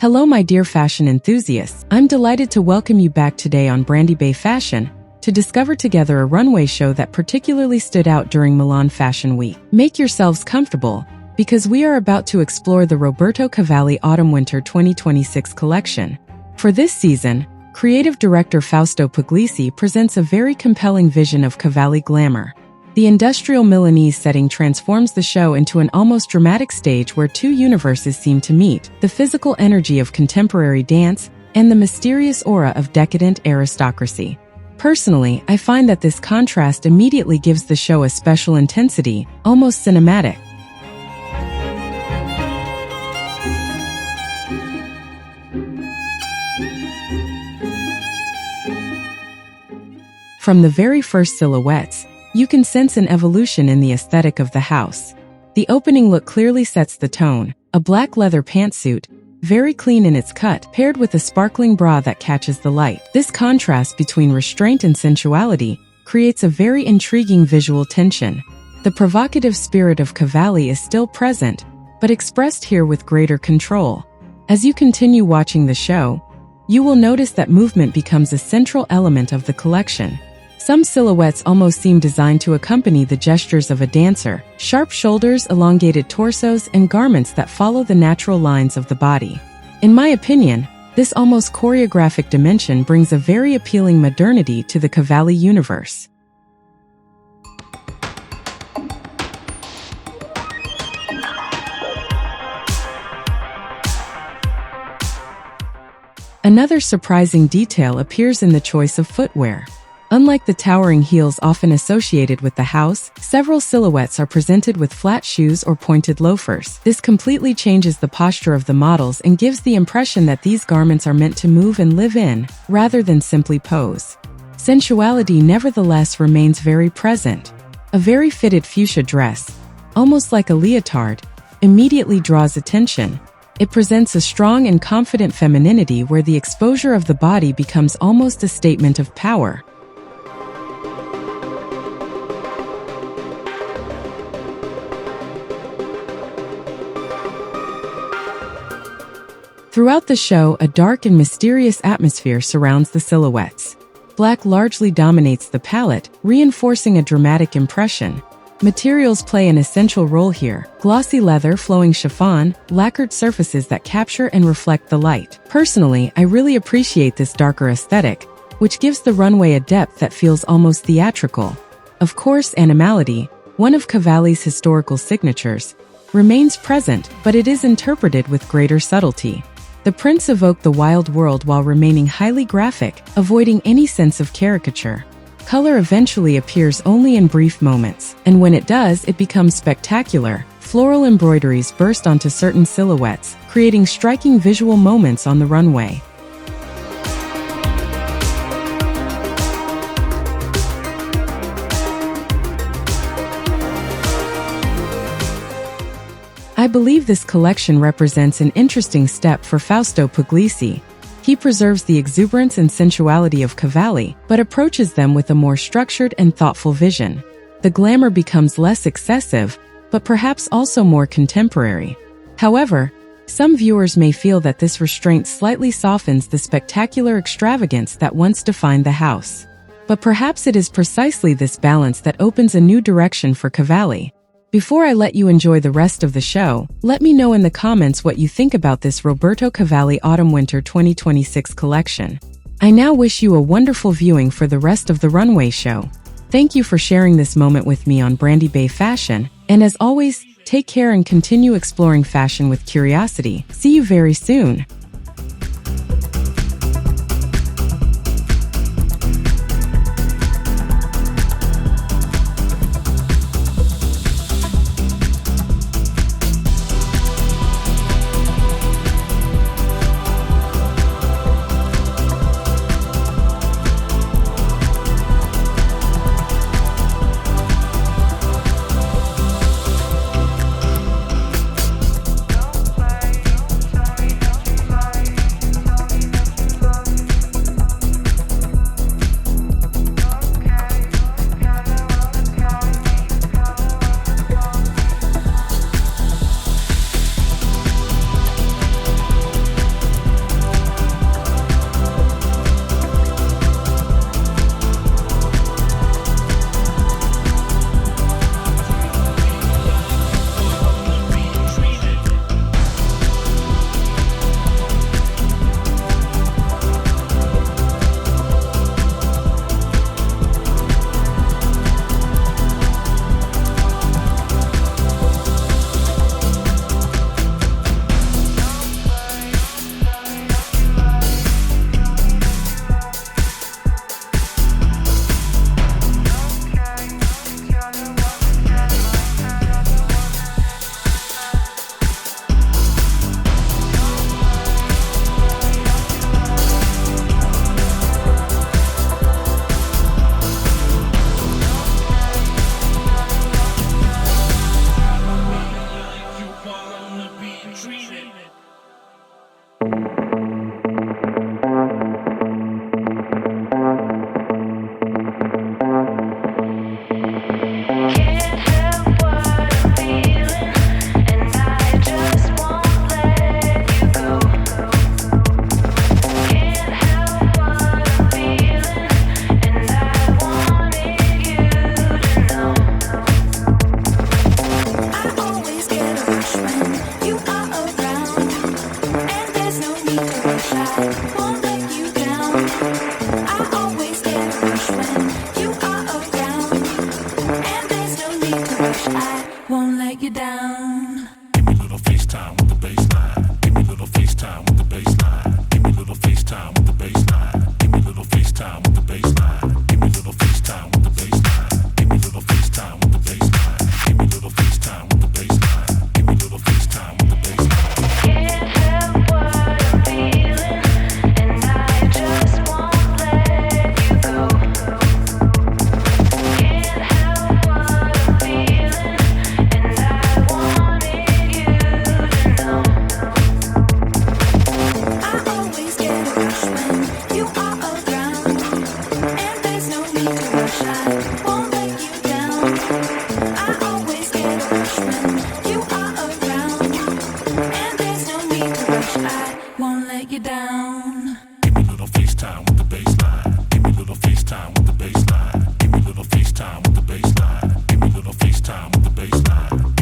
Hello my dear fashion enthusiasts, I'm delighted to welcome you back today on Brandibay Fashion to discover together a runway show that particularly stood out during Milan Fashion Week. Make yourselves comfortable, because we are about to explore the Roberto Cavalli Autumn-Winter 2026 collection. For this season, creative director Fausto Puglisi presents a very compelling vision of Cavalli glamour. The industrial Milanese setting transforms the show into an almost dramatic stage where two universes seem to meet, the physical energy of contemporary dance and the mysterious aura of decadent aristocracy. Personally, I find that this contrast immediately gives the show a special intensity, almost cinematic. From the very first silhouettes, you can sense an evolution in the aesthetic of the house. The opening look clearly sets the tone, a black leather pantsuit, very clean in its cut, paired with a sparkling bra that catches the light. This contrast between restraint and sensuality creates a very intriguing visual tension. The provocative spirit of Cavalli is still present, but expressed here with greater control. As you continue watching the show, you will notice that movement becomes a central element of the collection. Some silhouettes almost seem designed to accompany the gestures of a dancer, sharp shoulders, elongated torsos, and garments that follow the natural lines of the body. In my opinion, this almost choreographic dimension brings a very appealing modernity to the Cavalli universe. Another surprising detail appears in the choice of footwear. Unlike the towering heels often associated with the house, several silhouettes are presented with flat shoes or pointed loafers. This completely changes the posture of the models and gives the impression that these garments are meant to move and live in, rather than simply pose. Sensuality nevertheless remains very present. A very fitted fuchsia dress, almost like a leotard, immediately draws attention. It presents a strong and confident femininity where the exposure of the body becomes almost a statement of power. Throughout the show, a dark and mysterious atmosphere surrounds the silhouettes. Black largely dominates the palette, reinforcing a dramatic impression. Materials play an essential role here: glossy leather, flowing chiffon, lacquered surfaces that capture and reflect the light. Personally, I really appreciate this darker aesthetic, which gives the runway a depth that feels almost theatrical. Of course, animality, one of Cavalli's historical signatures, remains present, but it is interpreted with greater subtlety. The prints evoke the wild world while remaining highly graphic, avoiding any sense of caricature. Color eventually appears only in brief moments, and when it does, it becomes spectacular. Floral embroideries burst onto certain silhouettes, creating striking visual moments on the runway. I believe this collection represents an interesting step for Fausto Puglisi. He preserves the exuberance and sensuality of Cavalli, but approaches them with a more structured and thoughtful vision. The glamour becomes less excessive, but perhaps also more contemporary. However, some viewers may feel that this restraint slightly softens the spectacular extravagance that once defined the house. But perhaps it is precisely this balance that opens a new direction for Cavalli. Before I let you enjoy the rest of the show, let me know in the comments what you think about this Roberto Cavalli Autumn-Winter 2026 collection. I now wish you a wonderful viewing for the rest of the runway show. Thank you for sharing this moment with me on Brandibay Fashion, and as always, take care and continue exploring fashion with curiosity. See you very soon. FaceTime with the baseline. Give me a little FaceTime with the baseline.